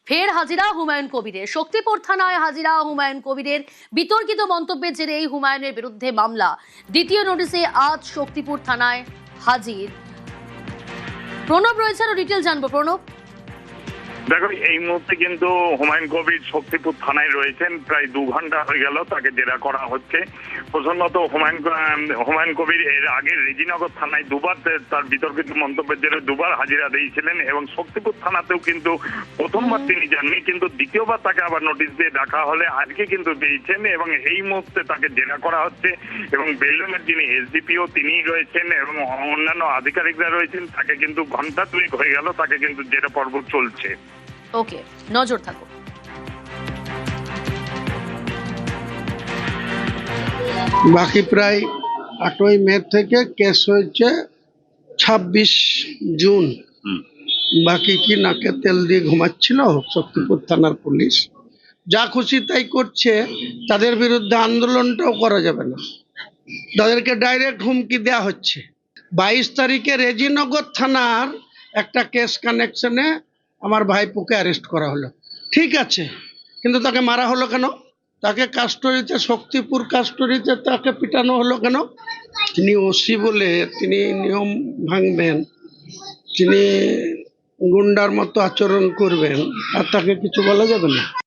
ফের হাজিরা হুমায়ুন কবিরের। শক্তিপুর থানায় হাজিরা হুমায়ুন কবিরের। বিতর্কিত মন্তব্যের জেরে এই হুমায়ুনের বিরুদ্ধে মামলা। দ্বিতীয় নোটিশে আজ শক্তিপুর থানায় হাজির প্রণব রয়েছে। আরো ডিটেল জানবো। প্রণব, দেখো, এই মুহূর্তে কিন্তু হুমায়ুন কবির শক্তিপুর থানায় রয়েছেন। প্রায় 2 ঘন্টা হয়ে গেল তাকে জেরা করা হচ্ছে। প্রসঙ্গত হুমায়ুন কবির এর আগে রেজিনগর থানায় দুবার তার বিতর্কিত মন্তব্যের জন্য দুবার হাজিরা দিয়েছিলেন এবং শক্তিপুর থানাতেও কিন্তু প্রথমবার তিনি যাননি, কিন্তু দ্বিতীয়বার তাকে আবার নোটিশ দিয়ে ডাকা হলে আজকে কিন্তু দিয়েছেন এবং এই মুহূর্তে তাকে জেরা করা হচ্ছে। এবং বেলডাঙ্গার যিনি এসডিপিও তিনিই রয়েছেন এবং অন্যান্য আধিকারিকরা রয়েছেন। তাকে কিন্তু ঘন্টা 2 হয়ে গেল, তাকে কিন্তু জেরা পর্ব চলছে। ওকে, নজর থাকো। বাকি প্রায় 8ই মে থেকে কেস হয়েছে 26 জুন। বাকি কি নাকে তেল দিয়ে ঘুমাচ্ছিল শক্তিপুর থানার পুলিশ, যা খুশি তাই করছে। তাদের বিরুদ্ধে আন্দোলনটাও করা যাবে না, তাদেরকে ডাইরেক্ট হুমকি দেওয়া হচ্ছে। 22 তারিখে রেজিনগর থানার একটা কেস কানেকশনে আমার ভাইপোকে অ্যারেস্ট করা হলো, ঠিক আছে, কিন্তু তাকে মারা হলো কেন? তাকে কাস্টডিতে, শক্তিপুর কাস্টডিতে তাকে পিটানো হলো কেন? তিনি ওসি বলে তিনি নিয়ম ভাঙবেন, তিনি গুন্ডার মতো আচরণ করবেন, আর তাকে কিছু বলা যাবে না।